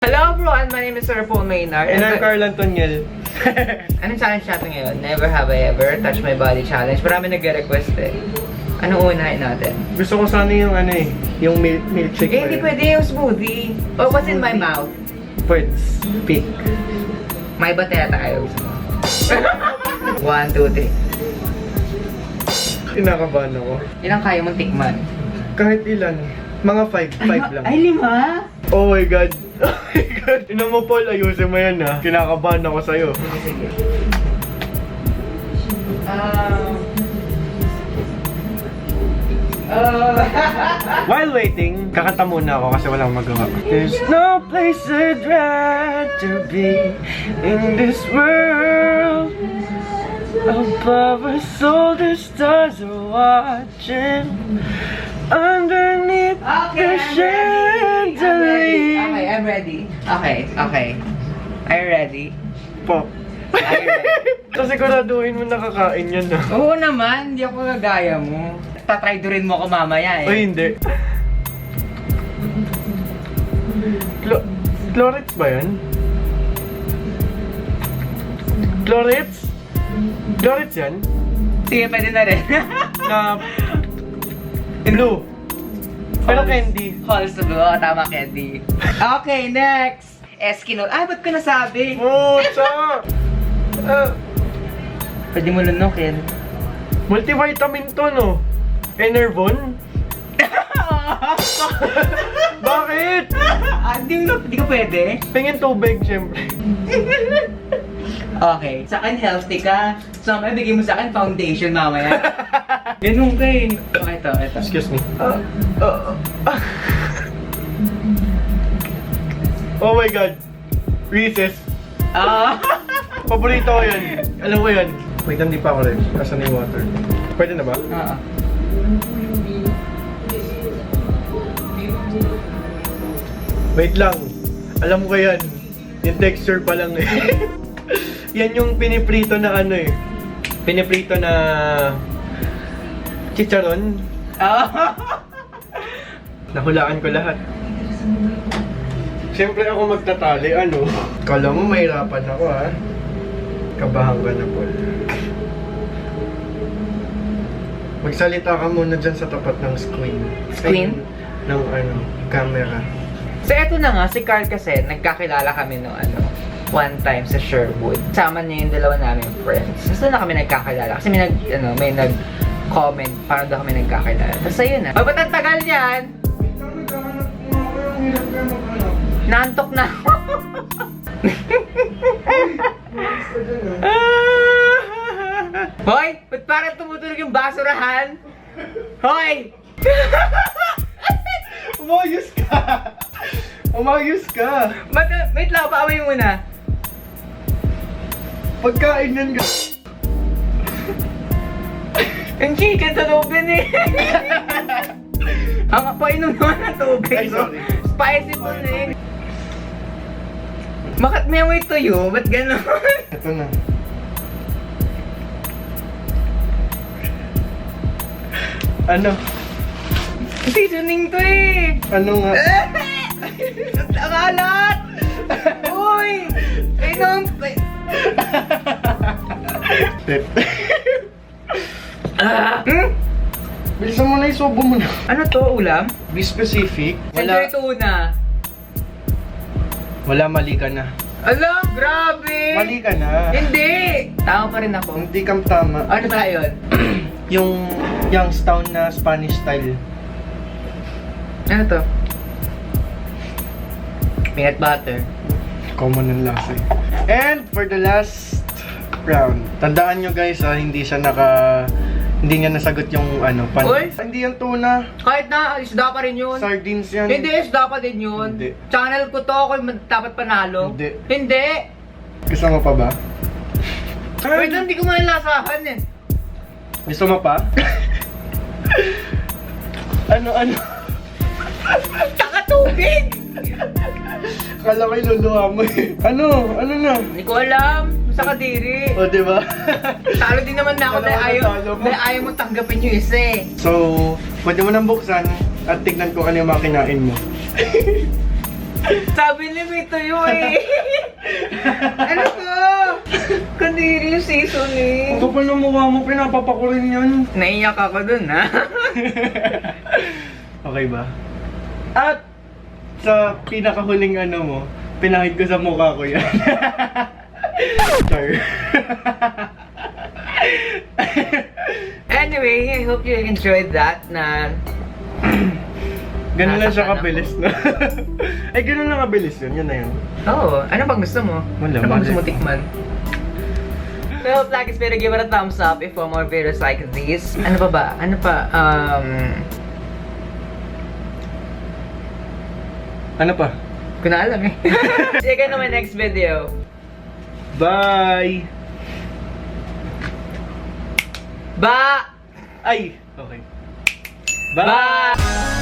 Hello everyone, my name is Sir Paul Maynard. And I'm Carl Antoniel. Anong challenge natin ngayon? Never have I ever touch my body challenge. Marami nag-request eh. Anong unahin natin? Gusto ko sana yung ano eh, yung milkshake. Eh, hindi pwede yung smoothie. Oh, what's in my mouth? Birds. Pick. May batera tayo. 1, 2, 3. Kinakabahan ako. Ilang kaya mong tikman? Kahit ilan. Mga 5 lang. Ay, 5? Oh my God. Oh my God. Ina mo Paul, ayusin mo yan ha. Kinakabahan ako sa'yo. Sige, sige. While waiting, kakanta muna ako kasi walang magawa. There's no place I'd rather be in this world. Above us all the stars are watching. Underneath the chandelier. Okay, I'm ready. Okay, okay. Are you ready? Pop. Are you ready? Kasi siguraduhin mo nakakain yan na. Oo naman, hindi ako kagaya mo. Tatrydurin mo ako mamaya eh. Ay, hindi. Clorets ba yan? Clorets? Clorets yan? Sige, pwede na rin. Na blue. Pero candy. Halls of blue, tama candy. Okay, next. Eskinol. Ay, ba't ko nasabi? Mucha! Pwede mo lunukin. Multivitamin to, no? Enervon? Bakit? Hindi ko pwede. Pingin tubig, syempre. Okay. Sa akin, healthy ka. So, may bigay mo sa akin foundation mamaya. Ganun ka eh. Okay, ito. Excuse me. Oh my God. Reese's. Paborito ko yan. Alam mo yan. Wait, hindi pa ako rin. Asan yung water? Pwede na ba? Oo. Wait lang. Alam ko yan. Yung texture pa lang eh. Yan yung piniprito na ano eh. Piniprito na chicharon. Nahulaan ko lahat. Siyempre ako magtatali, ano? Kala mo mahirapan ako ha? Kabahan ka na, Paul. Magsalita ka muna dyan sa tapat ng screen. Screen? Ay, ng ano, camera. So, eto na nga, si Carl kasi, nagkakilala kami no one time sa Sherwood. Sama niya yung dalawa namin friends. So, na kami nagkakilala. Kasi may nag-comment, parang daw kami nagkakilala. Tapos, ayun na. Oh, ba't ang tagal niyan? Naantok na ako. Hoy! Ba't parang tumutunog yung basurahan? Hoy! Umayos ka! Umayos ka! Wait lang, paaway muna. Pagkain yan ka! Yung chicken sa looban eh. Ang painom naman ng tubig. Ay, sorry. Spicy po eh. Bakit may amoy tuyo? Ba't gano'n? Ito na. Ano? Seasoning to eh. Ano nga? Ang alat! Uy! Inom! Bilisan mo na, isubo mo na. Ano to, ulam? Be specific. Enjoy tuna. Wala, mali ka na. Ala, grabe! Mali ka na. Hindi! Tama pa rin ako. Hindi kang tama. Ano ba yun? Yung Youngstown na Spanish style. Ano to? Peanut butter. Common ang lasa eh. And for the last round, tandaan nyo guys hindi niya nasagot yung ano, Uy! Hindi yung tuna. Kahit na, isda pa rin yun. Sardines yan. Hindi, isda pa din yun. Hindi. Channel ko to, ako dapat panalo. Hindi. Hindi! Gusto mo pa ba? Wait, hindi ko malalasahan eh. Gusto mo pa? Ano? Takatubig! Kala ko iluluha mo eh. Ano na? Hindi ko alam. sa kadiri. O, diba? Talo din naman na ako dahil ayaw mo tanggapin yung isa eh. So, pwede mo nang buksan at tignan ko ano yung makinain mo. Sabi ni Mito yun eh. Ano to? Kadiri yung season eh. Ang kapal ng mukha mo, pinapapakurin yun. Naiyak ako dun ha. Okay ba? At sa pinakahuling ano mo, pinahid ko sa mukha ko yan. Char. Anyway, I hope you enjoyed that na Ganun lang siya Nasaktan kabilis na. Ay, ganun lang kabilis yun. Yun na yun. Oo. Ano bang gusto mo? Wala, Ano bang gusto mali. mo tikman? So, hope like this video, give it a thumbs up if for more videos like this. Ano pa ba? Ano pa? Ano pa? Ko na alam eh. See you again on my next video. Bye! Ba! Ay! Okay. Bye!